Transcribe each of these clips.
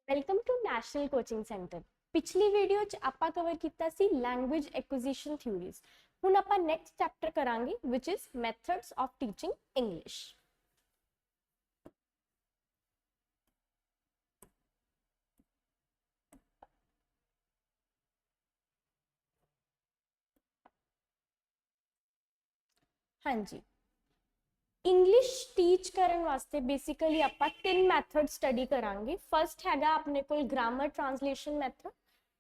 Welcome to national coaching centre. पिछली video च आपां कवर किया सी लैंग्वेज एक्विजिशन थ्योरीज। हुण आपां नैक्सट चैप्टर करांगे which is methods of teaching English. हाँ जी, इंग्लिश टीच करन वास्ते बेसिकली आपां 3 मैथड स्टडी करांगे। फर्स्ट हैगा अपने कोल grammar translation method,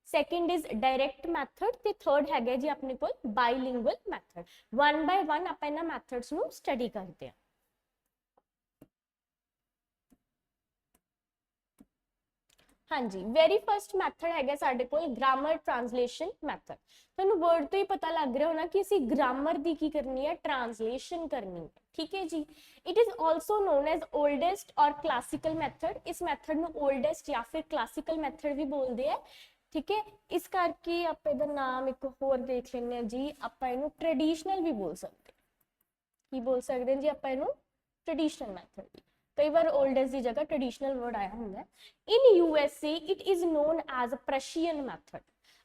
second is direct method ते थर्ड हैगा जी अपने कोल bilingual method. One by one आपां इन्हां मैथड्स नूं स्टडी करते हैं। हाँ जी, वेरी फर्स्ट मैथड है साडे कोल ग्रामर ट्रांसलेशन मैथड। तुहानू वर्ड तो ही पता लग रहा होना कि असी ग्रामर दी की करनी है, ट्रांसलेशन करनी है। ठीक है जी। It is also known as oldest और क्लासिकल मैथड। इस मैथड नू ओल्डेस्ट या फिर क्लासिकल मैथड भी बोलते हैं। ठीक है, इस करके आप इहदा नाम एक होर देख लेंगे जी, आप इहनू ट्रेडिशनल भी बोल सकते। की बोल सकते हैं जी आप इहनू ट्रेडिशनल मैथड भी। कई बार ओल्डेस्ट की जगह ट्रेडिशनल वर्ड आया होंगे। In USA it is known as Prussian method.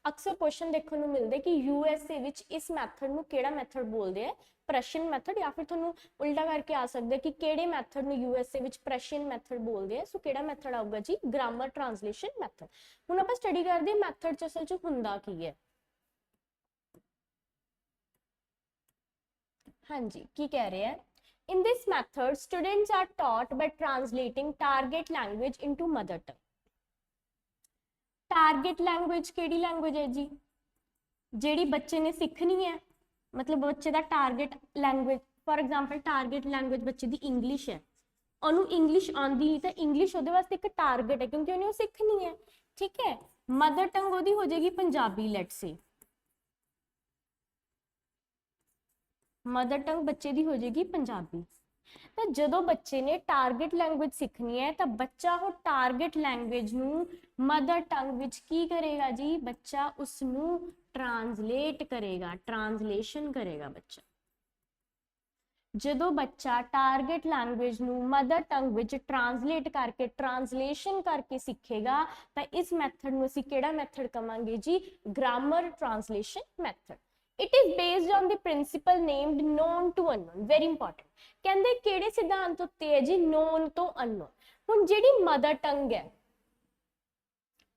अक्सर क्वेश्चन देखने को मिलते कि यूएसए विच इस मैथड नू केड़ा मैथड बोलते हैं, प्रशियन मैथड, या फिर थोनू उल्टा करके आ सकता है कि केड़े मैथड नू यूएसए विच प्रशियन मैथड बोलते हैं। सो केड़ा मैथड आऊगा जी, ग्रामर ट्रांसलेशन मैथड। हुण आपां स्टडी करते हैं मैथड च असल च हुंदा की है। हाँ जी, की कह रहे हैं? In this method, students are taught by translating target language into mother tongue. Target language केड़ी language है जी? जेड़ी बच्चे ने सीखनी है, मतलब बच्चे दा target language. For example target language बच्चे दी इंग्लिश है, ओनू इंग्लिश आंदी नहीं, तो इंग्लिश ओदे वास्ते एक टारगेट है क्योंकि उन्हें सीखनी है। ठीक है, मदर टंग ओदी हो जाएगी पंजाबी। लेट्स से मदर टंग बच्चे दी हो जाएगी पंजाबी। तो जो बच्चे ने टारगेट लैंग्वेज सीखनी है तो बच्चा वो टारगेट लैंग्वेज नू मदर टंग विच की करेगा जी, बच्चा उसनू ट्रांसलेट करेगा, ट्रांसलेशन करेगा बच्चा। जो बच्चा टारगेट लैंग्वेज नू मदर टंग विच ट्रांसलेट करके, ट्रांसलेशन करके सीखेगा, तो इस मैथड नू असीं केड़ा मैथड कहांगे जी, grammar translation method. It is based on the principle named known to unknown. Very important, कहंदे केड़े सिद्धांत उत्ते है जी, नोन तो अननोन। हुण जिहड़ी मदर टंग है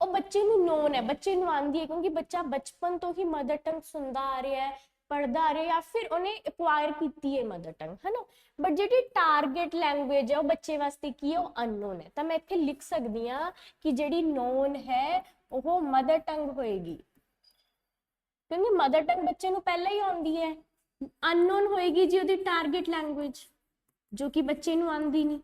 वो बच्चे नू नोन है, बच्चे नू आंदी है क्योंकि बच्चा बचपन तो ही मदर टंग सुनता आ रहा है, पढ़ता आ रहा है, या फिर उन्हें एक्वायर की है मदर टंग, है ना। बट जी टारगेट लैंग्वेज है वो बच्चे वास्ते की है, वो अननोन है। तो मैं इत्थे लिख सकती हाँ कि जी नोन है वो मदर टंग होएगी, क्योंकि मदर टंग बच्चे नू पहले ही आती है। अननोन होएगी जी उसकी टारगेट लैंग्वेज, जो कि बच्चे नू आंदी नहीं।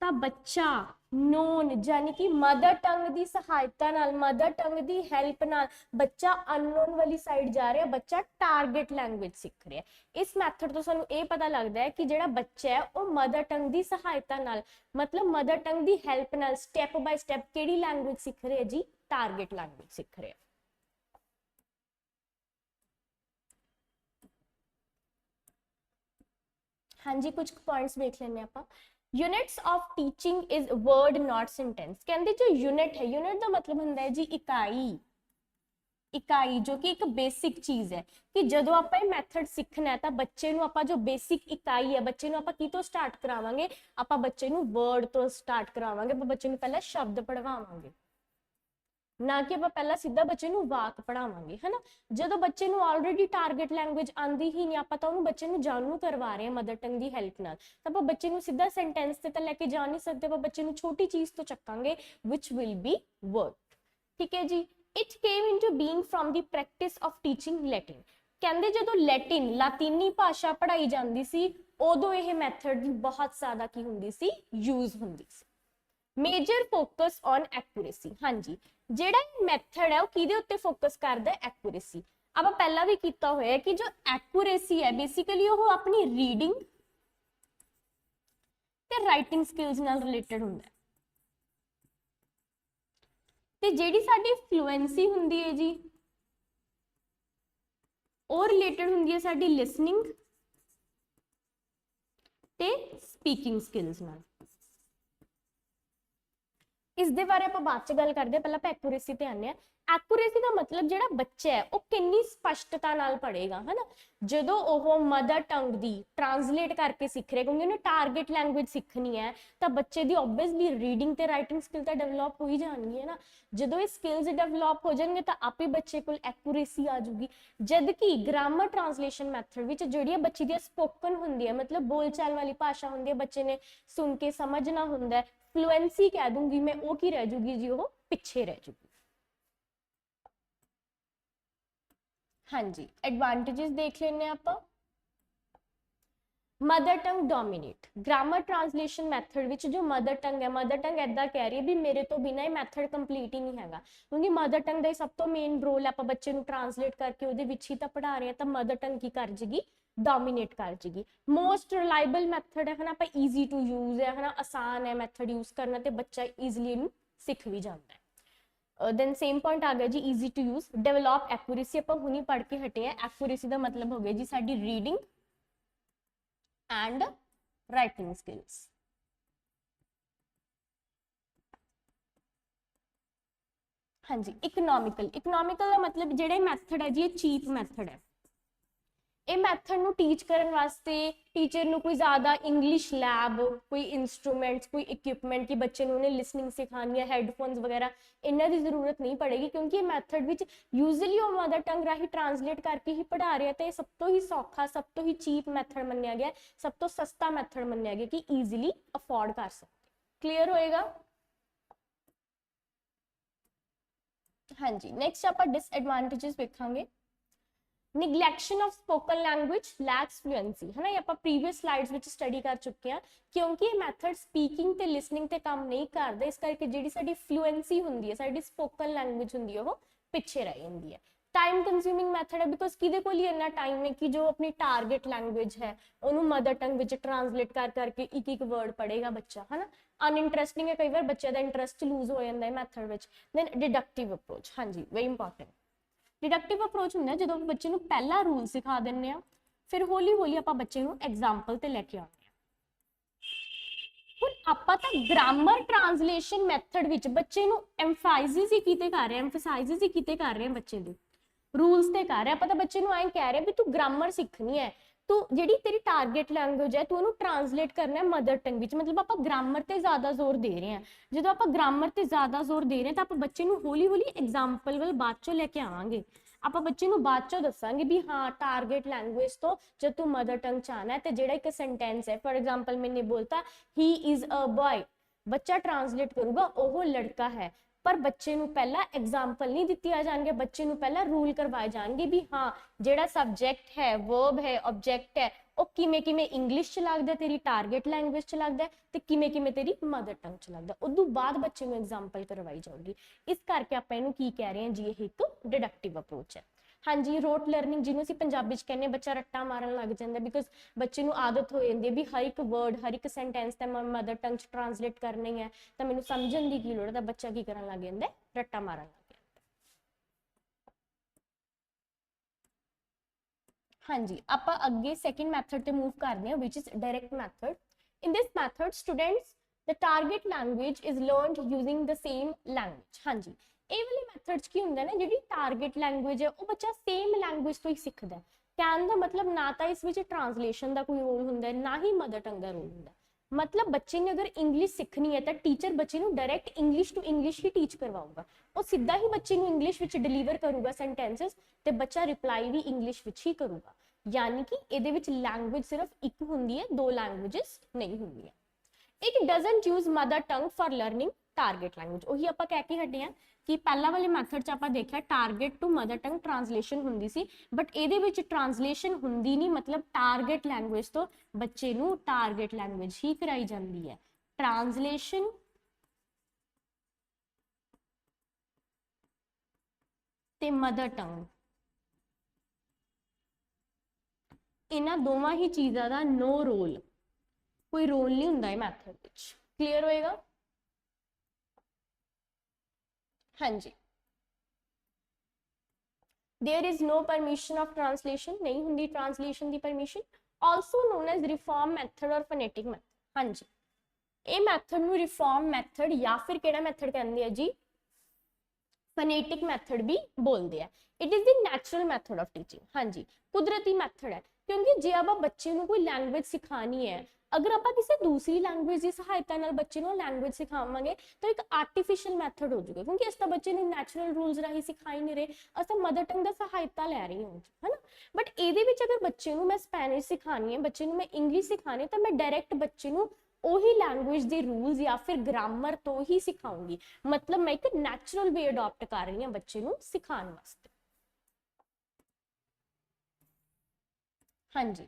तो बच्चा नोन यानी कि मदर टंग की सहायता नाल, मदर टंग की हेल्प नाल बच्चा अननोन वाली साइड जा रहा है, बच्चा टारगेट लैंग्वेज सीख रहा है। इस मैथड तो सानू ये पता लगता है कि जो बच्चा है वो मदर टंग की सहायता नाल, मतलब मदर टंग की हेल्प नाल स्टैप बाय स्टैप केड़ी लैंग्वेज सीख रहे है जी, टारगेट लैंग्वेज सीख रहे हैं। हाँ जी, कुछ पॉइंट्स देख लेने आप। Units of teaching is word not sentence. कहते जो यूनिट है, यूनिट का मतलब होंगे जी इकाई। इकाई जो कि एक बेसिक चीज है कि जो आप मैथड सीखना है तो बच्चे नू जो बेसिक इकाई है, बच्चे नू आपां की तो स्टार्ट करावांगे, आपां बच्चे नू वर्ड तो स्टार्ट करावांगे, बच्चे नू पहले शब्द पढ़वावांगे, ना कि आप पहला सीधा बच्चे नू वाक पढ़ावांगे, है ना। जो बच्चे नू ऑलरेडी टारगेट लैंग्वेज आंदी ही नहीं, आप तो बच्चे नू जानू करवा रहे हैं मदर टंग की हेल्प नाल, तो आप बच्चे नू सीधा सेंटेंस ते लेके जा नहीं सकते, आप बच्चे नू छोटी चीज तो चकांगे विच विल बी वर्ड। ठीक है जी। It came into being from the practice of teaching Latin. कहंदे जो लैटिन लातीनी भाषा पढ़ाई जाती सी, उदों यह मैथड बहुत ज्यादा की हुंदी सी, यूज हुंदी सी। Major focus on accuracy. हाँ जी, जेड़ा मैथड है वो किहदे उत्ते फोकस करदा है, एक्यूरेसी। अब पहला भी किया हुआ है कि जो एक्यूरेसी है बेसिकली वो अपनी रीडिंग ते राइटिंग स्किल्स नाल रिलेटेड हुंदा है। ते जेड़ी साडी फ्लुएंसी हुंदी है जी, वो रिलेटेड हुंदी है साडी लिसनिंग ते स्पीकिंग स्किल्स नाल। इस दे बारे ਆਪਾਂ ਬਾਅਦ ਚ ਗੱਲ ਕਰਦੇ ਹਾਂ, ਪਹਿਲਾਂ ਆਪਾਂ ਐਕੂਰੇਸੀ ਤੇ ਆਉਂਦੇ ਹਾਂ। ਐਕੂਰੇਸੀ ਦਾ ਮਤਲਬ ਜਿਹੜਾ ਬੱਚਾ ਹੈ ਉਹ ਕਿੰਨੀ ਸਪਸ਼ਟਤਾ ਨਾਲ ਪੜ੍ਹੇਗਾ, ਹਨਾ। ਜਦੋਂ ਉਹ ਮਦਰ ਟੰਗ ਦੀ ਟਰਾਂਸਲੇਟ ਕਰਕੇ ਸਿੱਖ ਰਿਹਾ, ਕਿਉਂਕਿ ਉਹਨੇ ਟਾਰਗੇਟ ਲੈਂਗੁਏਜ ਸਿੱਖਣੀ ਹੈ, ਤਾਂ ਬੱਚੇ ਦੀ ਓਬਵੀਅਸਲੀ ਰੀਡਿੰਗ ਤੇ ਰਾਈਟਿੰਗ ਸਕਿੱਲ ਤਾਂ ਡਿਵੈਲਪ ਹੋ ਹੀ ਜਾਣਗੀ, ਹੈ ਨਾ। ਜਦੋਂ ਇਹ ਸਕਿੱਲਸ ਡਿਵੈਲਪ ਹੋ ਜਾਣਗੇ ਤਾਂ ਆਪੇ ਬੱਚੇ ਕੋਲ ਐਕੂਰੇਸੀ ਆ ਜਾਊਗੀ। ਜਦ ਕਿ ਗ੍ਰਾਮਰ ਟਰਾਂਸਲੇਸ਼ਨ ਮੈਥਡ ਵਿੱਚ ਜਿਹੜੀ ਬੱਚੇ ਦੀ ਸਪੋਕਨ ਹੁੰਦੀ ਹੈ, ਮਤਲਬ ਬੋਲਚਾਲ ਵਾਲੀ ਭਾਸ਼ਾ ਹੁੰਦੀ ਹੈ, ਬੱਚੇ ਨੇ ਸੁਣ ਕੇ ਸਮਝਣਾ ਹੁੰਦਾ ਹੈ, ਫਲੂਐਂਸੀ ਕਹਿ ਦੂੰਗੀ ਮੈਂ, ਉਹ ਕੀ ਰਹਿ ਜੂਗੀ ਜੀ, ਉਹ ਪਿੱਛੇ ਰਹਿ ਜੂਗੀ। ਹਾਂਜੀ, ਐਡਵਾਂਟੇजेस ਦੇਖ ਲੈਂਦੇ ਹਾਂ ਆਪਾਂ। Mother tongue dominate grammar translation method ਵਿੱਚ ਜੋ ਮਦਰ ਟੰਗ ਹੈ, ਮਦਰ ਟੰਗ ਐਦਾਂ ਕਹਿ ਰਹੀ ਹੈ ਵੀ ਮੇਰੇ ਤੋਂ ਬਿਨਾਂ ਇਹ ਮੈਥਡ ਕੰਪਲੀਟ ਹੀ ਨਹੀਂ ਹੈਗਾ, ਕਿਉਂਕਿ ਮਦਰ ਟੰਗ ਦਾ ਸਭ ਤੋਂ ਮੇਨ ਰੋਲ ਆਪਾਂ ਬੱਚੇ ਨੂੰ ਟ੍ਰਾਂਸਲੇਟ ਕਰਕੇ ਉਹਦੇ ਵਿੱਚ ਹੀ ਤਾਂ ਪੜ੍ਹਾ ਰਹੇ ਹਾਂ, ਤਾਂ ਮਦਰ ਟੰਗ ਕੀ ਕਰ ਜੇਗੀ, ਡੋਮੀਨੇਟ ਕਰ ਜੇਗੀ। ਮੋਸਟ ਰਿਲਾਇਬਲ ਮੈਥਡ ਹੈ, ਹਨਾ, ਆਪਾਂ ਈਜ਼ੀ ਟੂ ਯੂਜ਼ ਹੈ, ਹਨਾ, ਆਸਾਨ ਹੈ ਮੈਥਡ ਯੂਜ਼ ਕਰਨਾ, ਤੇ ਬੱਚਾ ਈਜ਼ੀਲੀ ਇਹਨੂੰ ਸਿੱਖ ਵੀ ਜਾਂਦਾ ਹੈ। ਦੈਨ ਸੇਮ ਪੁਆਇੰਟ ਆ ਗਿਆ ਜੀ, easy to use. Develop accuracy ਆਪਾਂ ਹੁਣੀ ਪੜ੍ਹ ਕੇ ਹਟੇ ਆ, ਐਕੂਰੇਸੀ ਦਾ ਮਤਲਬ ਹੋ ਗਿਆ ਜੀ ਸਾਡੀ ਰੀਡਿੰਗ and writing skills। हाँ जी, इकोनॉमिकल इकोनॉमिकल का मतलब ਜਿਹੜੇ ਮੈਥਡ ਹੈ ਜੀ, ਇਹ ਚੀਪ ਮੈਥਡ ਹੈ। ਇਹ ਮੈਥਡ ਨੂੰ ਟੀਚ ਕਰਨ ਵਾਸਤੇ ਟੀਚਰ ਨੂੰ ਕੋਈ ਜ਼ਿਆਦਾ ਇੰਗਲਿਸ਼ ਲੈਬ, ਕੋਈ ਇਨਸਟਰੂਮੈਂਟਸ, ਕੋਈ ਇਕਵਿਪਮੈਂਟ ਕਿ ਬੱਚੇ ਨੂੰ ਉਹਨੇ ਲਿਸਨਿੰਗ ਸਿਖਾਣੀ ਹੈ, ਹੈਡਫੋਨਸ ਵਗੈरह ਇਹਨਾਂ ਦੀ ਜ਼ਰੂਰਤ ਨਹੀਂ ਪੜੇਗੀ, ਕਿਉਂਕਿ ਇਹ ਮੈਥਡ ਵਿੱਚ ਯੂਜ਼ਲੀ ਉਹ ਮਦਰ ਟੰਗ ਰਾਹੀਂ ਟ੍ਰਾਂਸਲੇਟ ਕਰਕੇ ਹੀ ਪੜ੍ਹਾ ਰਿਹਾ, ਤੇ ਸਭ ਤੋਂ ਹੀ ਸੌਖਾ, ਸਭ ਤੋਂ ਹੀ ਚੀਪ ਮੈਥਡ ਮੰਨਿਆ ਗਿਆ, ਸਭ ਤੋਂ ਸਸਤਾ ਮੈਥਡ ਮੰਨਿਆ ਗਿਆ ਕਿ ਈਜ਼ੀਲੀ ਅਫੋਰਡ ਕਰ ਸਕਦੇ। ਕਲੀਅਰ ਹੋਏਗਾ? हाँ जी, नैक्सट आप डिसएडवांटेजेस देखेंगे। Neglection of spoken language, lacks fluency, है ना, ये आप प्रीवियस स्लाइड्स में स्टडी कर चुके हैं, क्योंकि ये मैथड स्पीकिंग ते लिसनिंग ते काम नहीं करते, इस करके जिहड़ी साडी फ्लुएंसी हुंदी है, साडी स्पोकन लैंग्वेज हुंदी है, वो पिछे रह जाती है। टाइम कंज्यूमिंग मैथड है, बिकॉज किदे कोल इन्ना टाइम है कि जो अपनी टारगेट लैंग्वेज है उन्होंने मदर टंग विच ट्रांसलेट कर करके एक एक वर्ड पढ़ेगा बच्चा, है ना। अनइंटरस्टिंग है, कई बार बच्चे का इंटरस्ट लूज हो जाता है मैथड विच। दैन डिडक्टिव अप्रोच, हाँ जी, वेरी इंपॉर्टेंट। डिडक्टिव अप्रोच ਹੁੰਦਾ ਜਦੋਂ ਬੱਚੇ ਨੂੰ ਪਹਿਲਾ ਰੂਲ ਸਿਖਾ ਦਿੰਨੇ ਆ, ਫਿਰ ਹੌਲੀ ਹੌਲੀ ਆਪਾਂ ਬੱਚੇ ਨੂੰ ਐਗਜ਼ਾਮਪਲ ਤੇ ਲੈ ਕੇ ਆਉਂਦੇ ਆ। ਹੁਣ ਆਪਾਂ ਤਾਂ ਗ੍ਰਾਮਰ ਟ੍ਰਾਂਸਲੇਸ਼ਨ ਮੈਥਡ ਵਿੱਚ ਬੱਚੇ ਨੂੰ ਐਮਫਾਈਸਿਸ ਹੀ ਕੀਤੇ ਕਰ ਰਹੇ ਆ, ਐਮਫਸਾਈਸਿਸ ਹੀ ਕੀਤੇ ਕਰ ਰਹੇ ਆ ਬੱਚੇ ਦੇ रूल्स ते कर रहे हैं। पता बच्चे ਨੂੰ ਐਂ ਕਹਿ ਰਹੇ भी तू ग्रामर सीखनी है, तू ਜਿਹੜੀ तेरी टारगेट लैंग्वेज है तू ਉਹਨੂੰ ट्रांसलेट करना है मदर टंग ਵਿੱਚ, मतलब ਆਪਾਂ ग्रामर ਤੇ ਜ਼ਿਆਦਾ ਜ਼ੋਰ ਦੇ ਰਹੇ ਹਾਂ। ਜਦੋਂ ਆਪਾਂ ग्रामर ਤੇ ਜ਼ਿਆਦਾ ਜ਼ੋਰ ਦੇ ਰਹੇ ਹਾਂ ਤਾਂ ਆਪਾਂ ਬੱਚੇ ਨੂੰ ਹੌਲੀ ਹੌਲੀ ਐਗਜ਼ਾਮਪਲ ਵੱਲ ਬਾਅਦ ਚੋਂ ਲੈ ਕੇ ਆਵਾਂਗੇ। ਆਪਾਂ ਬੱਚੇ ਨੂੰ ਬਾਅਦ ਚੋਂ ਦੱਸਾਂਗੇ ਵੀ ਹਾਂ टारगेट लैंग्वेज ਤੋਂ जब तू मदर टंग ਚ ਆਣਾ ਹੈ ਤੇ ਜਿਹੜਾ ਇੱਕ ਸੈਂਟੈਂਸ ਹੈ, फॉर एग्जांपल मैंने बोलता ही इज अ बॉय, ਬੱਚਾ ट्रांसलेट करूगा ਉਹ लड़का है, पर बच्चे ਨੂੰ ਪਹਿਲਾਂ एग्जाम्पल नहीं ਦਿੱਤੀਆਂ ਜਾਣਗੇ, ਬੱਚੇ ਨੂੰ ਪਹਿਲਾਂ रूल करवाए जाएंगे भी हाँ ਜਿਹੜਾ सब्जेक्ट है, वर्ब है, ऑब्जेक्ट है, ਉਹ ਕਿਵੇਂ ਕਿਵੇਂ ਇੰਗਲਿਸ਼ ਚ ਲੱਗਦਾ, ਤੇਰੀ ਟਾਰਗੇਟ ਲੈਂਗੁਏਜ ਚ ਲੱਗਦਾ ਤੇ ਕਿਵੇਂ ਕਿਵੇਂ ਤੇਰੀ ਮਦਰ ਟੰਗ ਚ ਲੱਗਦਾ, ਉਦੋਂ ਬਾਅਦ ਬੱਚੇ ਨੂੰ ਐਗਜ਼ਾਮਪਲ ਕਰਵਾਈ ਜਾਊਗੀ। ਇਸ ਕਰਕੇ ਆਪਾਂ ਇਹਨੂੰ ਕੀ ਕਹਿ ਰਹੇ ਹਾਂ ਜੀ, ਇਹ ਇੱਕ ਡਿਡਕਟਿਵ ਅਪਰੋਚ ਹੈ। हाँ जी, रोट लर्निंग ਜਿਹਨੂੰ ਅਸੀਂ ਪੰਜਾਬੀ ਚ ਕਹਿੰਦੇ, ਬੱਚਾ ਰੱਟਾ ਮਾਰਨ ਲੱਗ ਜਾਂਦਾ, ਬਿਕੋਜ਼ ਬੱਚੇ ਨੂੰ ਆਦਤ ਹੋ ਜਾਂਦੀ ਹੈ ਵੀ ਹਰ ਇੱਕ ਵਰਡ, ਹਰ ਇੱਕ ਸੈਂਟੈਂਸ ਤਾਂ ਮੈਂ ਮਦਰ ਟੰਗ ਚ ਟ੍ਰਾਂਸਲੇਟ ਕਰਨੀ ਹੈ, ਤਾਂ ਮੈਨੂੰ ਸਮਝਣ ਦੀ ਕੀ ਲੋੜ ਹੈ, ਤਾਂ ਬੱਚਾ ਕੀ ਕਰਨ ਲੱਗ ਜਾਂਦਾ, ਰੱਟਾ ਮਾਰਨ ਲੱਗ ਜਾਂਦਾ। हाँ जी, ਆਪਾਂ ਅੱਗੇ ਸੈਕਿੰਡ ਮੈਥਡ ਤੇ ਮੂਵ ਕਰਦੇ ਹਾਂ, which is direct method। in this method students the target language is learned using the same language। हाँ जी, ਇਹ ਵਾਲੇ ਮੈਥਡ 'ਚ ਕੀ ਹੁੰਦਾ ਨਾ, ਜਿਹੜੀ ਟਾਰਗੇਟ ਲੈਂਗੁਏਜ ਹੈ ਉਹ ਬੱਚਾ ਸੇਮ ਲੈਂਗੁਏਜ ਤੋਂ ਹੀ ਸਿੱਖਦਾ। ਕਹਿਣ ਦਾ ਮਤਲਬ ਨਾ ਤਾਂ ਇਸ ਵਿੱਚ ਟ੍ਰਾਂਸਲੇਸ਼ਨ ਦਾ ਕੋਈ ਰੋਲ ਹੁੰਦਾ, ਨਾ ਹੀ ਮਦਰ ਟੰਗ ਦਾ ਰੋਲ ਹੁੰਦਾ। मतलब बच्चे ने अगर इंग्लिश सीखनी है तो टीचर बच्चे ਨੂੰ डायरेक्ट इंग्लिश टू इंग्लिश ही टीच करवाऊगा, ਉਹ ਸਿੱਧਾ ਹੀ ਬੱਚੇ ਨੂੰ ਇੰਗਲਿਸ਼ ਵਿੱਚ ਡਿਲੀਵਰ ਕਰੂਗਾ ਸੈਂਟੈਂਸਸ, ਤੇ ਬੱਚਾ ਰਿਪਲਾਈ ਵੀ ਇੰਗਲਿਸ਼ ਵਿੱਚ ਹੀ ਕਰੂਗਾ। यानी कि ਇਹਦੇ ਵਿੱਚ ਲੈਂਗੁਏਜ ਸਿਰਫ ਇੱਕ ਹੁੰਦੀ ਹੈ, ਦੋ ਲੈਂਗੁਏजेस ਨਹੀਂ ਹੁੰਦੀਆਂ। ਇੱਕ doesn't use mother tongue for learning target language, ਉਹੀ ਆਪਾਂ ਕਹਿ ਕੇ ਹਟੇ ਆ ਕਿ ਪਹਿਲਾਂ ਵਾਲੇ ਮੈਥਡ 'ਚ ਆਪਾਂ ਦੇਖਿਆ target to mother tongue translation ਹੁੰਦੀ ਸੀ, ਬਟ ਇਹਦੇ ਵਿੱਚ ट्रांसलेशन ਹੁੰਦੀ ਨਹੀਂ, मतलब टारगेट लैंग्वेज ਤੋਂ ਬੱਚੇ ਨੂੰ टारगेट लैंग्वेज ਹੀ ਕਰਾਈ ਜਾਂਦੀ ਹੈ। ट्रांसलेशन ਤੇ ਮਦਰ ਟੰਗ, ਇਹਨਾਂ ਦੋਵਾਂ ਹੀ ਚੀਜ਼ਾਂ ਦਾ नो रोल, कोई रोल नहीं ਹੁੰਦਾ ਇਹ ਮੈਥਡ ਵਿੱਚ। क्लियर होएगा? हाँ जी, there is no permission of translation, नहीं हुंदी translation the permission, also known as reform method or phonetic method। हाँ जी, ਇਹ ਮੈਥਡ ਨੂੰ ਰਿਫਾਰਮ ਮੈਥਡ ਜਾਂ ਫਿਰ ਕਿਹੜਾ ਮੈਥਡ ਕਹਿੰਦੇ ਆ ਜੀ, ਫਨੇਟਿਕ ਮੈਥਡ ਵੀ ਬੋਲਦੇ ਆ। It is the natural method of teaching. ਹਾਂਜੀ, ਕੁਦਰਤੀ ਮੈਥਡ ਹੈ, ਕਿਉਂਕਿ ਜੇ ਆਪਾਂ ਬੱਚੇ ਨੂੰ ਕੋਈ ਲੈਂਗੁਏਜ ਸਿਖਾਣੀ ਹੈ, ਅਗਰ ਆਪਾਂ ਕਿਸੇ ਦੂਸਰੀ ਲੈਂਗੁਏਜ ਦੀ ਸਹਾਇਤਾ ਨਾਲ ਬੱਚੇ ਨੂੰ ਲੈਂਗੁਏਜ ਸਿਖਾਵਾਂਗੇ ਤਾਂ ਇੱਕ ਆਰਟੀਫੀਸ਼ੀਅਲ ਮੈਥਡ ਹੋ ਜਾਊਗਾ, ਕਿਉਂਕਿ ਅਸੀਂ ਤਾਂ ਬੱਚੇ ਨੂੰ ਨੈਚੁਰਲ ਰੂਲਸ ਰਾਹੀਂ ਸਿਖਾ ਹੀ ਨਹੀਂ ਰਹੇ, ਅਸੀਂ ਤਾਂ ਮਦਰ ਟੰਗ ਦਾ ਸਹਾਇਤਾ ਲੈ ਰਹੇ ਹਾਂ, ਹੈ ਨਾ। ਬਟ ਇਹਦੇ ਵਿੱਚ ਅਗਰ ਬੱਚੇ ਨੂੰ ਮੈਂ ਸਪੈਨਿਸ਼ ਸਿਖਾਣੀ ਹੈ, ਬੱਚੇ ਨੂੰ ਮੈਂ ਇੰਗਲਿਸ਼ ਸਿਖਾਣੀ ਹੈ, ਤਾਂ ਮੈਂ ਡਾਇਰੈਕਟ ਬੱਚੇ ਨੂੰ ਉਹੀ ਲੈਂਗੁਏਜ ਦੇ ਰੂਲਸ ਜਾਂ ਫਿਰ ਗ੍ਰਾਮਰ ਤੋਂ ਹੀ ਸਿਖਾਉਂਗੀ। ਮਤਲਬ ਮੈਂ ਇੱਕ ਨੈਚੁਰਲ ਵੇ ਅਡਾਪਟ ਕਰ ਰਹੀ ਹਾਂ ਬੱਚੇ ਨੂੰ ਸਿਖਾਉਣ ਵਾਸਤੇ। ਹਾਂਜੀ,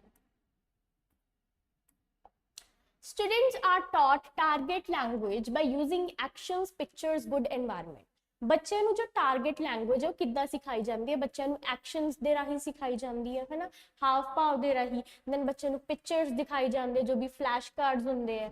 students are taught target language by using actions, pictures, good environment। ਬੱਚਿਆਂ ਨੂੰ ਜੋ ਟਾਰਗੇਟ ਲੈਂਗੁਏਜ ਹੈ ਉਹ ਕਿੱਦਾਂ ਸਿਖਾਈ ਜਾਂਦੀ ਹੈ, ਬੱਚਿਆਂ ਨੂੰ ਐਕਸ਼ਨਸ ਦੇ ਰਾਹੀਂ ਸਿਖਾਈ ਜਾਂਦੀ ਹੈ ਨਾ, ਹਾਵ ਭਾਵ ਦੇ ਰਾਹੀਂ। ਦੈਨ ਬੱਚਿਆਂ ਨੂੰ ਪਿਕਚਰਸ ਦਿਖਾਈ ਜਾਂਦੇ ਜੋ ਵੀ ਫਲੈਸ਼ ਕਾਰਡਸ ਹੁੰਦੇ ਆ।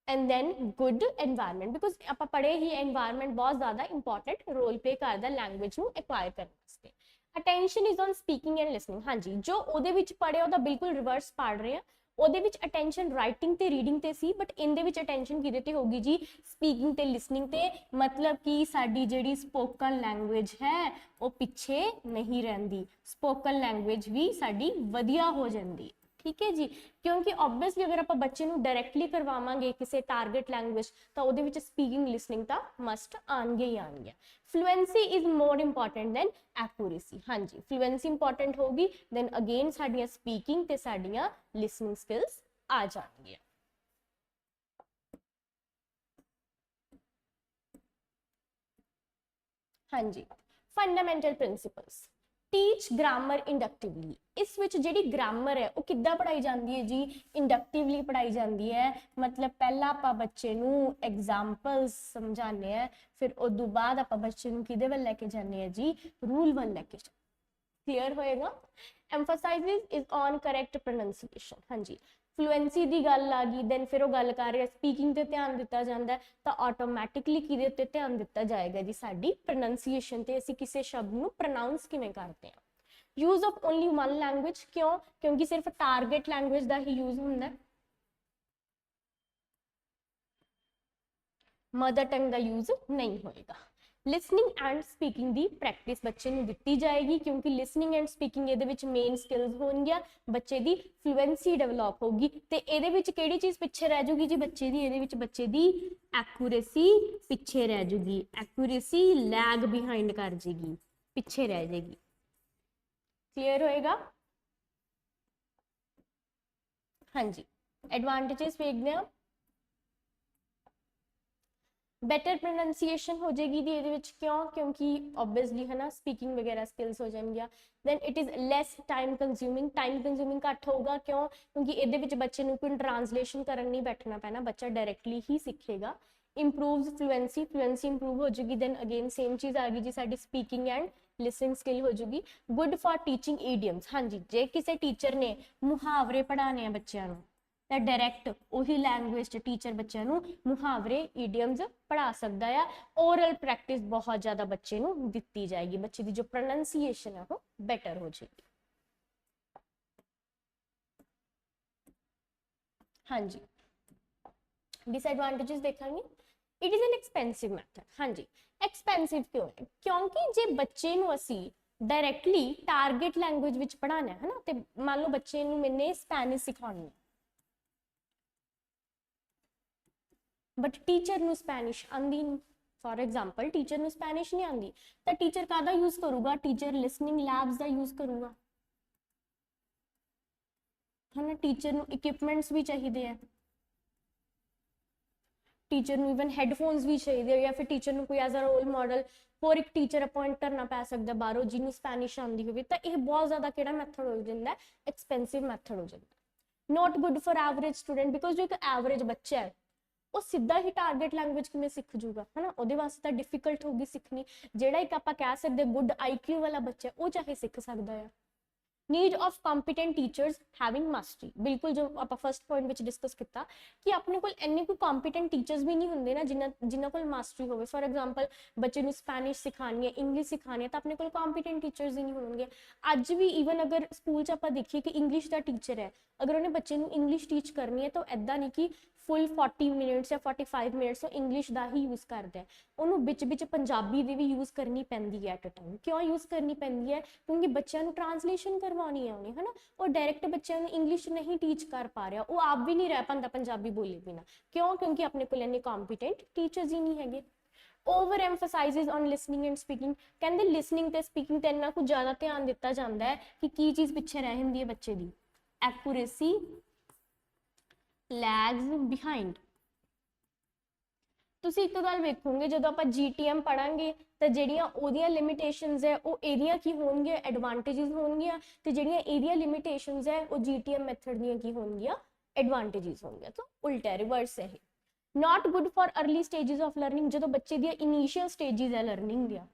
And then good environment, because ਆਪਾਂ ਪੜ੍ਹੇ ਹੀ ਐਨਵਾਇਰਨਮੈਂਟ ਬਹੁਤ ਜ਼ਿਆਦਾ ਇੰਪੋਰਟੈਂਟ ਰੋਲ ਪਲੇ ਕਰਦਾ ਲੈਂਗੁਏਜ ਨੂੰ ਐਕਵਾਇਰ ਕਰਨ ਵਾਸਤੇ। Attention is on speaking and listening. ਹਾਂਜੀ, ਜੋ ਉਹਦੇ ਵਿੱਚ ਪੜ੍ਹਿਆ ਉਹਦਾ ਬਿਲਕੁਲ ਰਿਵਰਸ ਪੜ੍ਹ ਰਹੇ ਆ। ਉਹਦੇ ਵਿੱਚ ਅਟੈਂਸ਼ਨ ਰਾਈਟਿੰਗ ਤੇ ਰੀਡਿੰਗ ਤੇ ਸੀ, ਬਟ ਇਹਦੇ ਵਿੱਚ ਅਟੈਂਸ਼ਨ ਕਿਹਦੇ ਤੇ ਹੋਗੀ ਜੀ, ਸਪੀਕਿੰਗ ਤੇ ਲਿਸਨਿੰਗ ਤੇ। ਮਤਲਬ ਕਿ ਸਾਡੀ ਜਿਹੜੀ ਸਪੋਕਨ ਲੈਂਗੁਏਜ ਹੈ ਉਹ ਪਿੱਛੇ ਨਹੀਂ ਰਹਿੰਦੀ, ਸਪੋਕਨ ਲੈਂਗੁਏਜ ਵੀ ਸਾਡੀ ਵਧੀਆ ਹੋ ਜਾਂਦੀ। ਠੀਕ ਹੈ ਜੀ, ਕਿਉਂਕਿ ਓਬਵੀਅਸਲੀ ਅਗਰ ਆਪਾਂ ਬੱਚੇ ਨੂੰ ਡਾਇਰੈਕਟਲੀ ਕਰਵਾਵਾਂਗੇ ਕਿਸੇ ਟਾਰਗੇਟ ਲੈਂਗੁਏਜ ਤਾਂ ਉਹਦੇ ਵਿੱਚ ਸਪੀਕਿੰਗ ਲਿਸਨਿੰਗ ਤਾਂ ਮਸਟ ਆਣਗੇ ਹੀ ਆਣਗੇ। Fluency is more important than accuracy. ਹਾਂਜੀ, ਫਲੂਐਂਸੀ ਇੰਪੋਰਟੈਂਟ ਹੋਗੀ, ਦੈਨ ਅਗੇਨ ਸਾਡੀਆਂ ਸਪੀਕਿੰਗ ਤੇ ਸਾਡੀਆਂ ਲਿਸਨਿੰਗ ਸਕਿੱਲਸ ਆ ਜਾਣਗੀਆਂ। ਹਾਂਜੀ, fundamental principles. Teach grammar inductively. ਇਸ ਵਿੱਚ ਜਿਹੜੀ ਗ੍ਰਾਮਰ ਹੈ ਉਹ ਕਿੱਦਾਂ ਪੜ੍ਹਾਈ ਜਾਂਦੀ ਹੈ ਜੀ, ਇੰਡਕਟਿਵਲੀ ਪੜ੍ਹਾਈ ਜਾਂਦੀ ਹੈ। ਮਤਲਬ ਪਹਿਲਾਂ ਆਪਾਂ ਬੱਚੇ ਨੂੰ ਐਗਜ਼ਾਮਪਲਸ ਸਮਝਾਉਂਦੇ ਆ, ਫਿਰ ਉਦੋਂ ਬਾਅਦ ਆਪਾਂ ਬੱਚੇ ਨੂੰ ਕਿਹਦੇ ਵੱਲ ਲੈ ਕੇ ਜਾਂਦੇ ਆ ਜੀ, ਰੂਲ ਵੱਲ ਲੈ ਕੇ। ਕਲੀਅਰ ਹੋਏਗਾ। ਐਮਫਸਾਈਜ਼ਿਸ ਇਜ਼ ਔਨ ਕਰੈਕਟ ਪ੍ਰੋਨੰਸੀਏਸ਼ਨ। ਹਾਂਜੀ, ਫਲੂਐਂਸੀ ਦੀ ਗੱਲ ਆ ਗਈ, ਦੈਨ ਫਿਰ ਉਹ ਗੱਲ ਕਰ ਰਿਹਾ ਸਪੀਕਿੰਗ ਤੇ ਧਿਆਨ ਦਿੱਤਾ ਜਾਂਦਾ, ਤਾਂ ਆਟੋਮੈਟਿਕਲੀ ਕਿਹਦੇ ਉੱਤੇ ਧਿਆਨ ਦਿੱਤਾ ਜਾਏਗਾ ਜੀ, ਸਾਡੀ ਪ੍ਰੋਨੰਸੀਏਸ਼ਨ ਤੇ। ਅਸੀਂ ਕਿਸੇ ਸ਼ਬਦ ਨੂੰ ਪ੍ਰੋਨਾਉਂਸ ਕਿਵੇਂ ਕਰਦੇ ਹਾਂ। Use of only one language, ਕਿਉਂ, ਕਿਉਂਕਿ ਸਿਰਫ ਟਾਰਗੇਟ ਲੈਂਗੁਏਜ ਦਾ ਹੀ ਯੂਜ਼ ਹੁੰਦਾ, ਮਦਰ ਟੰਗ ਦਾ ਯੂਜ਼ ਨਹੀਂ ਹੋਏਗਾ। Listening and speaking the practice ਬੱਚੇ ਨੂੰ ਦਿੱਤੀ ਜਾਏਗੀ, ਕਿਉਂਕਿ ਲਿਸਨਿੰਗ ਐਂਡ ਸਪੀਕਿੰਗ ਇਹਦੇ ਵਿੱਚ ਮੇਨ ਸਕਿੱਲਸ ਹੋਣਗੀਆਂ, ਬੱਚੇ ਦੀ ਫਲੂਐਂਸੀ ਡਿਵੈਲਪ ਹੋਊਗੀ। ਤੇ ਇਹਦੇ ਵਿੱਚ ਕਿਹੜੀ ਚੀਜ਼ ਪਿੱਛੇ ਰਹਿ ਜੂਗੀ ਜੀ ਬੱਚੇ ਦੀ, ਇਹਦੇ ਵਿੱਚ ਬੱਚੇ ਦੀ ਐਕੂਰੇਸੀ ਪਿੱਛੇ ਰਹਿ ਜੂਗੀ, ਐਕੂਰੇਸੀ ਲੈਗ ਬਿਹਾਈਂਡ ਕਰ ਜੇਗੀ, ਪਿੱਛੇ ਰਹਿ ਜੇਗੀ। ਕਲੀਅਰ ਹੋਏਗਾ। ਹਾਂਜੀ, ਐਡਵਾਂਟੇजेस ਵੇਖਦੇ ਹਾਂ। ਬੈਟਰ ਪ੍ਰੋਨੰਸੀਏਸ਼ਨ ਹੋ ਜਾਏਗੀ ਦੀ ਇਹਦੇ ਵਿੱਚ, ਕਿਉਂ, ਕਿਉਂਕਿ ਓਬਵੀਅਸਲੀ ਹੈ ਨਾ ਸਪੀਕਿੰਗ ਵਗੈਰਾ ਸਕਿੱਲਸ ਹੋ ਜਾਣਗੀਆਂ। Then it is less time consuming, time consuming ਘੱਟ ਹੋਊਗਾ, ਕਿਉਂ, ਕਿਉਂਕਿ ਇਹਦੇ ਵਿੱਚ ਬੱਚੇ ਨੂੰ ਕੋਈ ਟ੍ਰਾਂਸਲੇਸ਼ਨ ਕਰਨ ਨਹੀਂ ਬੈਠਣਾ ਪੈਣਾ, ਬੱਚਾ ਡਾਇਰੈਕਟਲੀ ਹੀ ਸਿੱਖੇਗਾ। ਇੰਪਰੂਵਸ ਫਲੂਐਂਸੀ, ਫਲੂਐਂਸੀ ਇੰਪਰੂਵ ਹੋ ਜਾਊਗੀ। ਦੈਨ ਅਗੇਨ ਸੇਮ ਚੀਜ਼ ਆ ਗਈ ਜੀ, ਸਾਡੀ ਸਪੀਕਿੰਗ ਐਂਡ ਲਿਸਨਿੰਗ ਸਕਿੱਲ ਹੋ ਜਾਊਗੀ। Good for teaching idioms. ਹਾਂਜੀ, ਜੇ ਕਿਸੇ ਟੀਚਰ ਨੇ ਮੁਹਾਵਰੇ ਪੜ੍ਹਾਣੇ ਆ ਬੱਚਿਆਂ ਨੂੰ ਤਾਂ ਡਾਇਰੈਕਟ ਉਹੀ ਲੈਂਗੁਏਜ 'ਚ ਟੀਚਰ ਬੱਚਿਆਂ ਨੂੰ ਮੁਹਾਵਰੇ ਈਡੀਅਮਸ ਪੜ੍ਹਾ ਸਕਦਾ ਆ। ਓਰਲ ਪ੍ਰੈਕਟਿਸ ਬਹੁਤ ਜ਼ਿਆਦਾ ਬੱਚੇ ਨੂੰ ਦਿੱਤੀ ਜਾਏਗੀ, ਬੱਚੇ ਦੀ ਜੋ ਪ੍ਰੋਨੰਸੀਏਸ਼ਨ ਹੈ ਉਹ ਬੈਟਰ ਹੋ ਜਾਏਗੀ। ਹਾਂਜੀ, ਡਿਸਐਡਵਾਂਟੇजेस ਦੇਖਾਂਗੇ। It is an expensive method. ਹਾਂਜੀ, ਐਕਸਪੈਂਸਿਵ ਕਿਉਂ ਹੈ, ਕਿਉਂਕਿ ਜੇ ਬੱਚੇ ਨੂੰ ਅਸੀਂ ਡਾਇਰੈਕਟਲੀ ਟਾਰਗੇਟ ਲੈਂਗੁਏਜ ਵਿੱਚ ਪੜ੍ਹਾਉਣਾ ਹੈ ਨਾ, ਤੇ ਮੰਨ ਲਓ ਬੱਚੇ ਨੂੰ ਮੈਨੇ ਸਪੈਨਿਸ਼ ਸਿਖਾਉਣੀ ਹੈ, ਬਟ ਟੀਚਰ ਨੂੰ ਸਪੈਨਿਸ਼ ਆਂਦੀ ਨਹੀਂ। ਫॉर एग्जांपल ਟੀਚਰ ਨੂੰ ਸਪੈਨਿਸ਼ ਨਹੀਂ ਆਂਦੀ, ਤਾਂ ਟੀਚਰ ਕਾਹਦਾ ਯੂਜ਼ ਕਰੂਗਾ, ਟੀਚਰ ਲਿਸਨਿੰਗ ਲੈਬਸ ਦਾ ਯੂਜ਼ ਕਰੂਗਾ, ਹੈ ਨਾ। ਟੀਚਰ ਨੂੰ ਇਕਵਿਪਮੈਂਟਸ ਵੀ ਚਾਹੀਦੇ ਆ, ਟੀਚਰ ਨੂੰ ਇਵਨ ਹੈਡਫੋਨਸ ਵੀ ਚਾਹੀਦੇ ਆ, ਜਾਂ ਫਿਰ ਟੀਚਰ ਨੂੰ ਕੋਈ ਐਜ਼ ਅ ਰੋਲ ਮਾਡਲ ਹੋਰ ਇੱਕ ਟੀਚਰ ਅਪਾਇੰਟ ਕਰਨਾ ਪੈ ਸਕਦਾ ਬਾਹਰੋਂ ਜਿਹਨੂੰ ਸਪੈਨਿਸ਼ ਆਉਂਦੀ ਹੋਵੇ। ਤਾਂ ਇਹ ਬਹੁਤ ਜ਼ਿਆਦਾ ਕਿਹੜਾ ਮੈਥਡ ਹੋ ਜਾਂਦਾ, ਐਕਸਪੈਂਸਿਵ ਮੈਥਡ ਹੋ ਜਾਂਦਾ। Not good for average student, because ਜੋ ਇੱਕ ਐਵਰੇਜ ਬੱਚਾ ਹੈ ਉਹ ਸਿੱਧਾ ਹੀ ਟਾਰਗੇਟ ਲੈਂਗੁਏਜ ਕਿਵੇਂ ਸਿੱਖ ਜੂਗਾ, ਹੈ ਨਾ। ਉਹਦੇ ਵਾਸਤੇ ਤਾਂ ਡਿਫਿਕਲਟ ਹੋਗੀ ਸਿੱਖਣੀ। ਜਿਹੜਾ ਇੱਕ ਆਪਾਂ ਕਹਿ ਸਕਦੇ ਗੁੱਡ ਆਈਕਿਊ ਵਾਲਾ ਬੱਚਾ ਉਹ ਚਾਹੇ ਸਿੱਖ ਸਕਦਾ ਆ, need of competent teachers having mastery, बिल्कुल जो आप फर्स्ट पॉइंट विच डिस्कस किया कि अपने को इन्ने कोई कॉम्पीटेंट टीचर्स भी नहीं होंगे ना जिन्हों को मास्टरी हो। फॉर एग्जाम्पल बच्चे को स्पैनिश सिखानी है, इंग्लिश सिखानी है, तो अपने को कॉम्पीटेंट टीचर्स ही नहीं होंगे। अज भी ईवन अगर स्कूल आप देखिए कि इंग्लिश का टीचर है, अगर उन्हें बच्चे को इंग्लिश टीच करनी है तो ऐदा नहीं कि फुल 40 मिनट्स या 45 मिनट्स इंग्लिश का ही यूज़ करता है, उन्होंने बिच बिच पंजाबी की भी यूज़ करनी पैंदी है एट अ टाइम। क्यों यूज़ करनी पैंदी है? क्योंकि बच्चों को ट्रांसलेशन करवानी है उन्हें, है ना। और डायरैक्ट बच्चों को इंग्लिश नहीं टीच कर पा रहा, वो आप भी नहीं रह पाता पंजाबी बोले बिना। क्यों? क्योंकि अपने को इन्ने कॉम्पीटेंट टीचर्स ही नहीं है। Over emphasises on listening and speaking, कहते लिसनिंग ते स्पीकिंग ते इन्ना कुछ ज़्यादा ध्यान दिता जाता है कि की चीज़ पिछे रह जाती है बच्चे की। Accuracy lags behind. तुसी एक गल वेखोगे जो आप GTM पढ़ांगे तो ਜਿਹੜੀਆਂ ਉਹਦੀਆਂ लिमिटेशनस है वो एरिया की होंगे, एडवांटेजेस होंगे, तो ਜਿਹੜੀਆਂ एरिया लिमिटेशनस है वो GTM मैथड ਦੀਆਂ की होंगे, एडवांटेजेस होंगे। तो उल्टा रिवर्स है। Not good for early stages of learning, जो बच्चे दी इनीशियल स्टेजेस है लर्निंग दिया,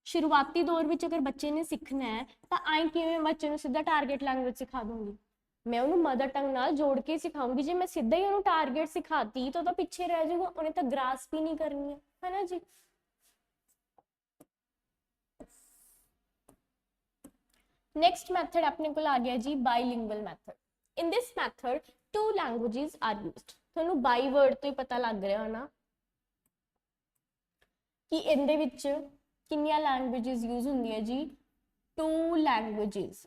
शुरुआती दौर में अगर बच्चे ने सीखना है तो आई कि बच्चे को सीधा टारगेट लैंग्वेज सिखा दूंगी, मैं उन्होंने मदर टंग नाल जोड़ के सिखाऊंगी। जो मैं सीधा ही उन्होंने टारगेट सिखाती तो पीछे रह जाऊगा, उन्हें तो ग्रास्प ही नहीं करनी है ना जी। नेक्स्ट मैथड अपने को आ गया जी bilingual method. In this method 2 languages are used. थोनू बाई वर्ड तो ही पता लग रहा है ना कि इहदे विच कितनी लैंग्वेजेस यूज होंदी है जी, 2 लैंग्वेजेस।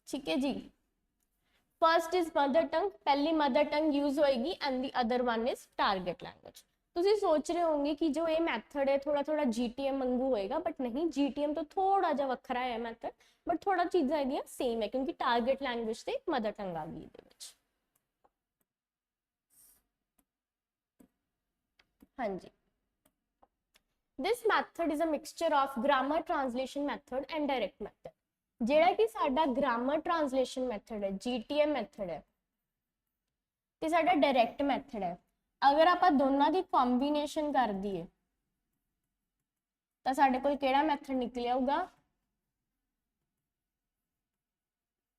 ठीक है जी। फर्स्ट इज मदर टंग, पहली मदर टंग यूज होएगी and the other one is target language. तुसी सोच रहे होंगे कि जो ये मैथड है थोड़ा थोड़ा GTM वांगू होएगा, बट नहीं, GTM तो थोड़ा जा वखरा है मैथड, बट थोड़ा चीज़ां है सेम है क्योंकि टारगेट लैंग्वेज से मदर टंग आ गई। हाँ जी। This method is a mixture of grammar translation method and direct method. ਜਿਹੜਾ कि साडा ग्रामर ट्रांसलेशन मैथड है, GTM मैथड है, तो साडा डायरैक्ट मैथड है, अगर आप दोनों की कॉम्बीनेशन कर दिए तो साडे कोल केड़ा मैथड निकल आऊगा?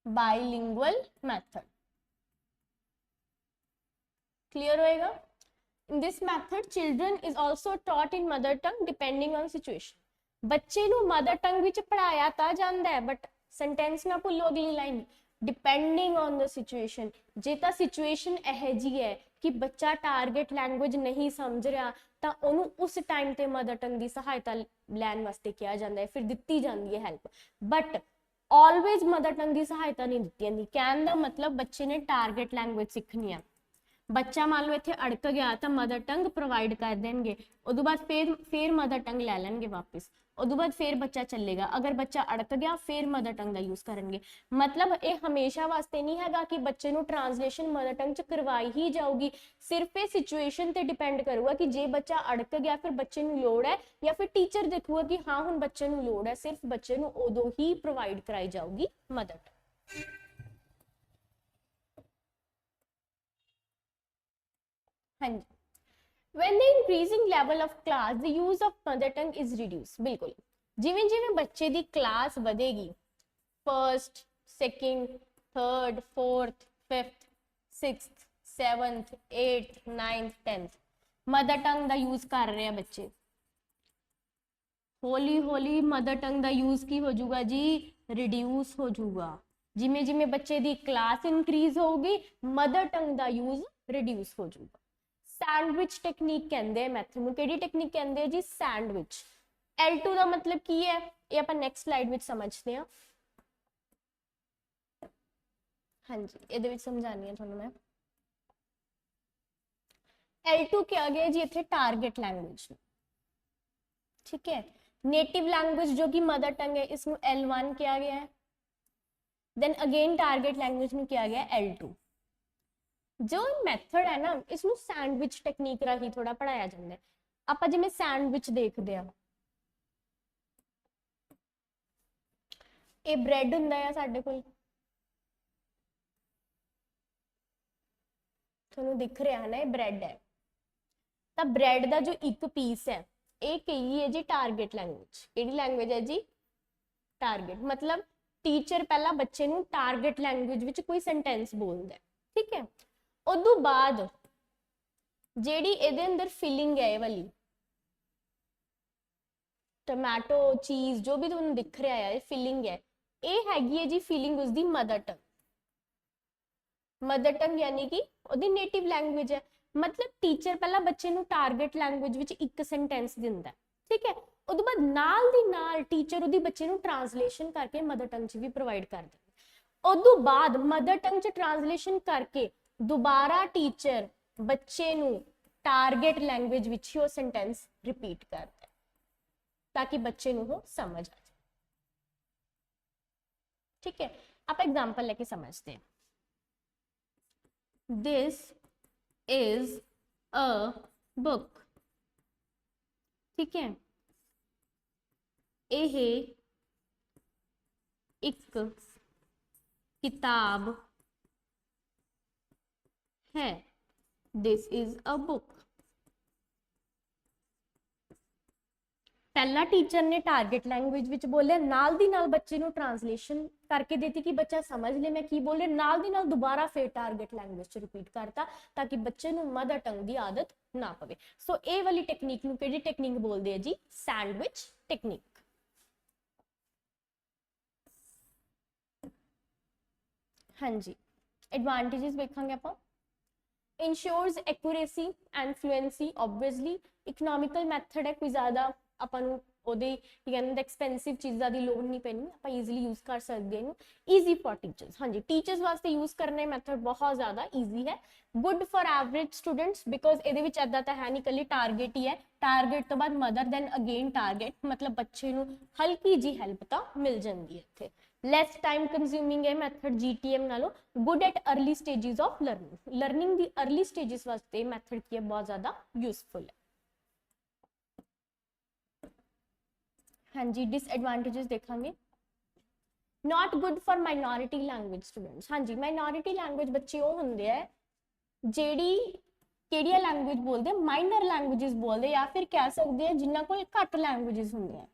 Bilingual method. क्लियर होएगा? In this method, children is also taught in mother tongue depending on situation. बच्चे नू मदर टंग विच पढ़ाया ता जांदा है, बट सेंटेंस ना भुल्लो अगली line, depending on the situation. जे तां सिचुएशन यह जी है कि बच्चा टारगेट लैंग्वेज नहीं समझ रहा तो उन्होंने उस टाइम ते मदर टंग की सहायता लैन वास्ते किया जाता है, फिर दी जाती है help, but always mother tongue की सहायता नहीं दी जाती। कहने का मतलब बच्चे ने टारगेट लैंग्वेज सीखनी है, बच्चा मान लो इतने अड़क गया तो मदर टंग प्रोवाइड कर देंगे, उदों बाद फिर मदर टंग ले लेंगे वापस, उदों बाद फिर बच्चा चलेगा। अगर बच्चा अड़क गया फिर मदर टंग का यूज करेंगे। मतलब ये हमेशा वास्ते नहीं है कि बच्चे को ट्रांसलेशन मदर टंग च करवाई ही जाऊगी, सिर्फ ये सिचुएशन पर डिपेंड करूगा कि जे बच्चा अड़क गया फिर बच्चे को लोड़ है, या फिर टीचर देखूगा कि हाँ हुण बच्चे को लोड़ है, सिर्फ बच्चे को उदों ही प्रोवाइड कराई जाऊगी मदर टंग। हाँ जी। When the increasing level of class, the use of mother tongue is reduced. बिल्कुल जिवें जिवें बच्चे दी क्लास बढ़ेगी, first, second, third, fourth, fifth, sixth, seventh, eighth, ninth, tenth, mother tongue का यूज कर रहे हैं बच्चे, हौली हौली मदर टंग का यूज की हो जाऊगा जी, रिड्यूस हो जाऊगा। जिमें जिमें बच्चे दी क्लास इंक्रीज होगी, मदर टंग का यूज रिड्यूस हो जाऊगा। सैंडविच टेक्निक कहते हैं मैथड में, केड़ी टेक्निक कहते हैं जी? सैंडविच। L2 का मतलब की है ये आप नेक्स्ट स्लाइड में समझते हैं। हाँ जी, ये समझानी है थोड़ा मैं। L2 क्या गया जी? इतने टारगेट लैंग्वेज, ठीक है। नेटिव लैंग्वेज जो कि मदर टंग है इसमें L1 किया गया है, देन अगेन टारगेट लैंग्वेज में किया गया L2। जो मैथड है ना इसमें सैंडविच टेक्निक राही थोड़ा पढ़ाया जाता है। आप जिमें सैंडविच देखते हैं, ये ब्रेड हुंदा है साडे कोल, तुहानू दिख रहा है ना ये ब्रेड है, तो ब्रेड का जो एक पीस है ये कही है जी टारगेट लैंग्वेज। केड़ी लैंग्वेज है जी? टारगेट मतलब टीचर पहला बच्चे नू टारगेट लैंग्वेज विच कोई सेंटेंस बोलदा है, ठीक है। उदों बाद जेड़ी इहदे अंदर फिलिंग है वाली टमैटो चीज जो भी तुहानू दिख रहा है फिलिंग है, ये हैगी है जी फिलिंग उसकी मदर टंग। मदर टंग यानी कि ਉਹਦੀ नेटिव लैंग्वेज है। मतलब टीचर पहला बच्चे ਨੂੰ टारगेट लैंग्वेज ਵਿੱਚ ਇੱਕ सेंटेंस ਦਿੰਦਾ, ठीक है। ਉਹਦੇ ਬਾਅਦ ਨਾਲ ਦੀ ਨਾਲ टीचर ਉਹਦੀ ਬੱਚੇ ਨੂੰ ट्रांसलेशन करके मदर टंग 'ਚ भी प्रोवाइड कर ਦਿੰਦਾ। ਉਦੋਂ ਬਾਅਦ मदर टंग 'ਚ ट्रांसलेशन करके दोबारा टीचर बच्चे ਨੂੰ टारगेट लैंग्वेज ਵਿੱਚ ਹੀ ਉਹ सेंटेंस रिपीट करता है ताकि बच्चे ਨੂੰ ਉਹ समझ आ जाए, ठीक है। आप एग्जांपल लेके समझते हैं। This is a book, ठीक है। यह एक किताब है। This is a book। पहला टीचर ने टारगेट लैंग्वेज विच बोले, नाल दी नाल बच्चे नू ट्रांसलेशन करके देती कि बच्चा समझ ले मैं की बोल रहा, नाल दी नाल दोबारा फिर टारगेट लैंग्वेज च रिपीट करता ताकि बच्चे नू मदर टंग दी आदत ना पवे। सो ए वाली टेक्निक नू किहड़ी टेक्निक बोलदे हैं जी? Sandwich technique. हाँ जी, एडवांटेजेस देखांगे आपां। Ensures accuracy and fluency, obviously economical method है, कोई ज़्यादा ਆਪਾਂ ਨੂੰ ਉਹਦੇ ਕੀ ਕਹਿੰਦੇ ਐਕਸਪੈਂਸਿਵ ਚੀਜ਼ਾਂ ਦੀ ਲੋੜ ਨਹੀਂ ਪੈਣੀ, ਆਪਾਂ ਈਜ਼ੀਲੀ ਯੂਜ਼ ਕਰ ਸਕਦੇ ਹਾਂ। ਈਜ਼ੀ ਫॉर टीचर्स, हाँ जी टीचर्स वास्ते यूज़ करने मैथड बहुत ज़्यादा ईजी है। Good for average students because ये इदा तो है नहीं कली टारगेट ही है, टारगेट तो बाद मदर दैन अगेन टारगेट, मतलब बच्चे नू हल्की जी हेल्प तो मिल जाती है इत्थे। लैस टाइम कंज्यूमिंग है मैथड GTM नालों। Good at early stages of learning, learning the early stages वास्ते मैथड की है बहुत ज़्यादा यूजफुल है। हाँ जी, डिसएडवांटेजेस देखेंगे। Not good for minority language students. हाँ जी, माइनॉरिटी लैंग्वेज बच्चे वो होंगे है जेड़ी केड़िया लैंग्वेज बोलते हैं, माइनर लैंग्वेजेस बोलते या फिर कह सकते हैं जिन्होंने कोल घट लैंग्वेजेस होंगे हैं,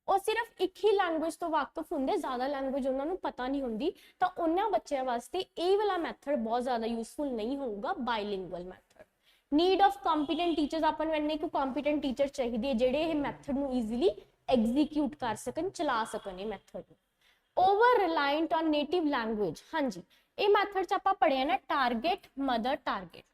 वो सिर्फ एक ही लैंग्वेज तो वाकिफ होंगे, ज़्यादा लैंग्वेज उन्होंने पता नहीं होंगी, तो उन्होंने बच्चों वास्ते ये वाला मैथड बहुत ज़्यादा यूजफुल नहीं होगा, bilingual method. Need of competent teachers, अपन इन्ने को कॉम्पीटेंट टीचर चाहिए जेड़े ये मैथड नू ईजीली एग्जीक्यूट कर सकन, चला सकन ये method. Over reliant on native language, हाँ जी ये मैथड च आपां पढ़िया ना टारगेट मदर टारगेट,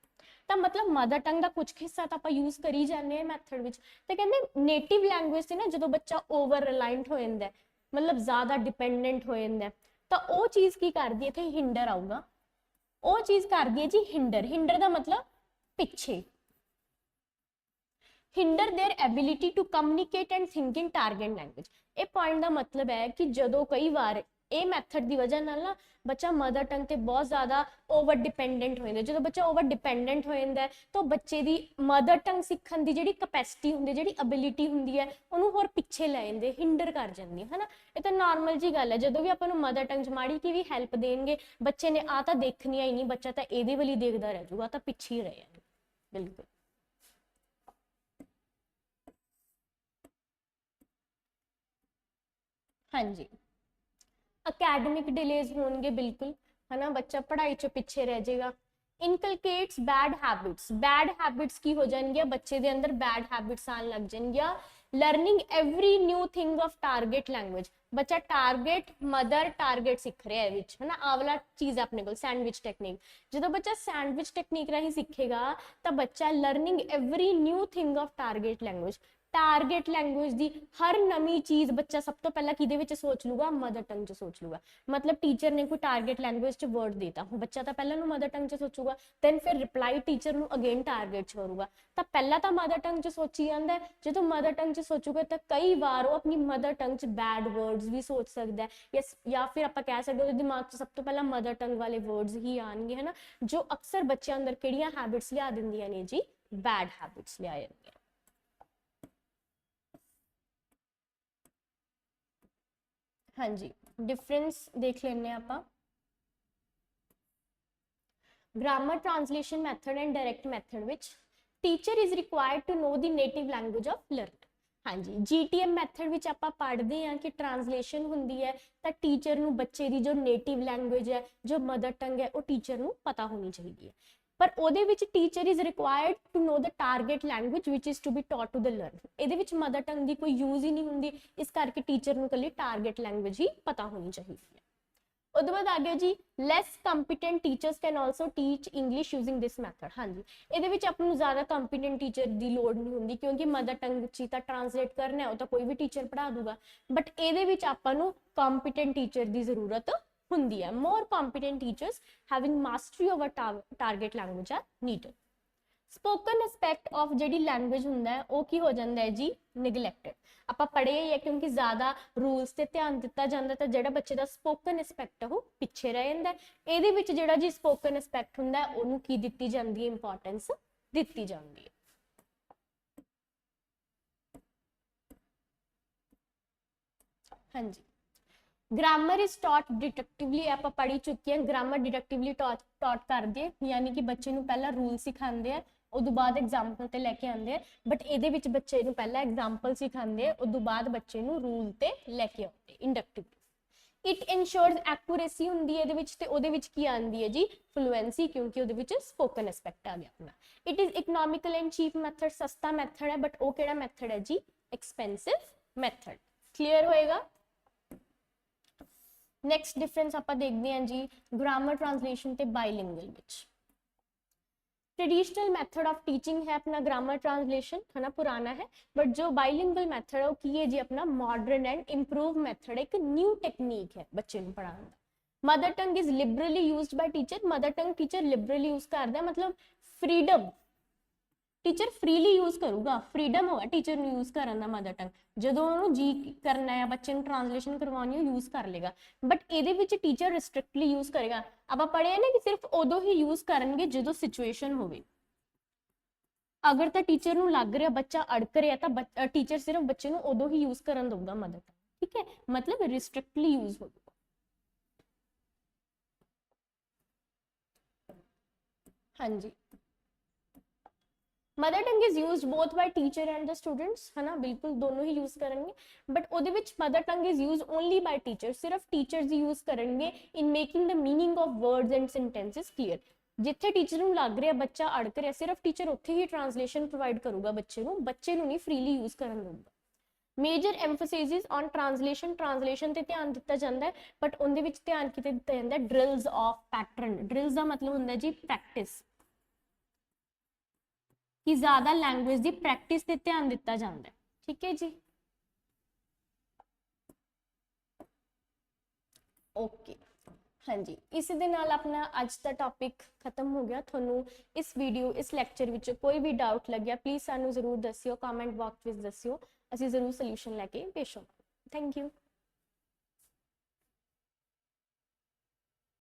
तो मतलब मदर टंग का कुछ हिस्सा तो आप यूज करी जाने हैं मैथड विच, तो कहते नेटिव लैंग्वेज से ना जो बच्चा ओवर रिलायंट हो जाता है, मतलब ज़्यादा डिपेंडेंट हो जाता है, तो वो चीज़ की कर दी इत्थे हिंडर आऊगा, वो चीज़ कर दी है जी हिंडर। हिंडर का मतलब पिछे, hinder their ability to communicate and think in target language. ये पॉइंट का मतलब है कि जो कई बार ये मैथड की वजह ना बच्चा मदर टंग से बहुत ज़्यादा ओवर डिपेंडेंट हो जाता है। जो बच्चा ओवर डिपेंडेंट हो जाता है तो बच्चे की मदर टंग सीखने की जी कैपेसिटी होंगी, जी एबिलिटी होंगी है, उन्होंने होर पिछे लै जाते, हिंडर कर जाती है ना। ये तो नॉर्मल जी गल है, जो भी अपन मदर टंग माड़ी की भी हैल्प देंगे बच्चे ने आ तो देखनी ही नहीं, बच्चा तो ये वाली देखता रह जाऊगा, तो पिछे ही रह जाएगा बिल्कुल। हाँ जी, अकैडमिक डिलेज होंगे बिल्कुल, है ना, बच्चा पढ़ाई चो पिछे रह जाएगा। इनकलकेट्स बैड हैबिट्स की हो जाएंगे, बच्चे के अंदर बैड हैबिट्स आने लग जाएंगे। Learning every new thing of target language, बच्चा टारगेट मदर टारगेट सीख रहा है, है ना, आ वाला चीज़ अपने को सैंडविच टेक्निक। जो बच्चा सैंडविच टेक्निक राही सीखेगा तो बच्चा learning every new thing of target language, target language की हर नवी चीज़ बच्चा सब तो पहला कि सोच लूगा, मदर टंग च सोच लूगा। मतलब टीचर ने कोई टारगेट लैंग्वेज च वर्ड देता, बच्चा तो पहले मदर टंग च सोचूगा, दैन फिर रिप्लाई टीचर को अगेन टारगेट च करूगा, तो पहला तो मदर टंग च सोची जाता है। जो मदर टंग च सोचूगा तो कई बार वो अपनी मदर टंग च बैड वर्ड्स भी सोच सकता है, या फिर आप कह सकते हो दिमाग च सब तो पहला मदर टंग वाले वर्ड्स ही आएंगे, है ना, जो अक्सर बच्चों अंदर किहड़ियां हैबिट्स लिया दिंदियां ने जी, बैड हैबिट्स लिया जांदियां। हाँ जी, डिफरेंस देख लेने आप। Grammar translation method and direct method which teacher is required to know the native language of learner. हाँ जी, GTM मैथड विच आपां पढ़दे हां कि ट्रांसलेशन हुंदी है तां टीचर नूं बच्चे दी जो नेटिव लैंग्वेज है, जो मदर टंग है, वो टीचर नूं पता होनी चाहिदी है। पर ਉਹਦੇ ਵਿੱਚ teacher is required to know the target language which is to be taught to the learn. ਇਹਦੇ ਵਿੱਚ ਮਦਰ ਟੰਗ ਦੀ ਕੋਈ ਯੂਜ਼ ਹੀ ਨਹੀਂ ਹੁੰਦੀ, ਇਸ ਕਰਕੇ टीचर ਨੂੰ ਇਕੱਲੀ टारगेट लैंग्वेज ही पता होनी चाहिए। ਉਹਦੇ ਬਾਅਦ ਆ ਗਿਆ ਜੀ less competent teachers can also teach English using this method. ਹਾਂਜੀ, ਇਹਦੇ ਵਿੱਚ ਆਪਾਂ ਨੂੰ ਜ਼ਿਆਦਾ ਕੰਪੀਟੈਂਟ ਟੀਚਰ ਦੀ ਲੋੜ ਨਹੀਂ ਹੁੰਦੀ ਕਿਉਂਕਿ ਮਦਰ ਟੰਗ ਚ ਤਾਂ ਟ੍ਰਾਂਸਲੇਟ ਕਰਨਾ ਉਹ ਤਾਂ ਕੋਈ ਵੀ ਟੀਚਰ ਪੜ੍ਹਾ ਦੂਗਾ, ਬਟ ਇਹਦੇ ਵਿੱਚ ਆਪਾਂ ਨੂੰ ਕੰਪੀਟੈਂਟ ਟੀਚਰ ਦੀ ਜ਼ਰੂਰਤ ਹੁੰਦੀ ਹੈ। More competent teachers having mastery over target language are needed. Spoken aspect of the language होंगे वो की हो जाता है जी निगलैक्टेड। आप पढ़े ही है क्योंकि ज़्यादा रूल्स से ध्यान दिता जाता तो जो बच्चे का स्पोकन एस्पैक्ट है वो पिछे रह जाता है। ये जो जी स्पोकन एस्पैक्ट होंगे उन्होंने की दी जाती है, इंपॉर्टेंस दी जाती है। हाँ जी, ग्रामर इज टॉट डिडक्टिवली आप पढ़ी चुके हैं। ग्रामर डिडक्टिवली टॉट कर दिए यानी कि बच्चे को पहला रूल सिखाते हैं, उस बाद एग्जाम्पल ते लैके आते हैं, बट ये बच्चे को पहला एग्जाम्पल सिखाते हैं, उस बाद बच्चे को रूल ते लैके आते इंडक्टिवली। इट इंश्योर्स एक्यूरेसी होंगी है की आती है जी फ्लुएंसी, क्योंकि वो स्पोकन एस्पैक्ट आ गया अपना। It is economical and cheap method, सस्ता मैथड है, बट वो केड़ा मैथड है जी एक्सपेंसिव मैथड। क्लीयर होएगा। नैक्सट डिफरेंस आप देखते हैं जी ग्रामर ट्रांसलेशन ते बाइलिंगुअल विच। ट्रेडिशनल मैथड ऑफ टीचिंग है अपना ग्रामर ट्रांसलेशन, है ना, पुराना है, बट जो बाइलिंगुअल मैथड है वो की है जी अपना मॉडर्न एंड इंप्रूव मैथड, एक न्यू टेक्निक है बच्चे को पढ़ाने का। Mother tongue is liberally used by teacher, mother tongue teacher liberally use करता है, मतलब फ्रीडम, टीचर फ्रीली यूज करूगा, फ्रीडम होगा टीचर ने यूज करने का मदर टंग, जो जी करना है बच्चे को ट्रांसलेशन करवानी हो यूज कर लेगा, बट ये टीचर रिस्ट्रिक्टली यूज करेगा। आप पढ़े ना कि सिर्फ उदो ही यूज करेंगे जो सिचुएशन हो, अगर तो टीचर को लग रहा बच्चा अड़क रहा तो टीचर सिर्फ बच्चे को उदो ही यूज करन दूगा मदर टंग, ठीक है, मतलब रिस्ट्रिक्टली यूज होगा। हाँ जी, mother tongue is used both by teacher and the students, है ना, बिल्कुल दोनों ही यूज करेंगे, बट वो mother tongue is use only by teacher, सिर्फ टीचर्स यूज करेंगे in making the meaning of words and sentences clear. जिथे टीचर को लग रहा बच्चा अड़क रहा सिर्फ टीचर उत्थे ही ट्रांसलेशन प्रोवाइड करूगा बच्चे को नहीं फ्रीली यूज करन दूगा। Major emphasis on translation, translation ते ध्यान दिता जाता है, बट उनदे विच ध्यान किते दिता जाता है ड्रिल्स ऑफ पैटर्न। ड्रिल्स का मतलब होंदा जी प्रैक्टिस, कि ज्यादा लैंग्वेज की प्रैक्टिस ते ध्यान दिता जाता है, ठीक है जी। ओके, हाँ जी, इस दे नाल अपना अज का टॉपिक खत्म हो गया। थोनू इस वीडियो इस लैक्चर विच कोई भी डाउट लग्या प्लीज़ सानू जरूर दस्सियो, कमेंट बॉक्स में दस्सियो, असीं जरूर सल्यूशन लैके पेश होवांगे। Thank you.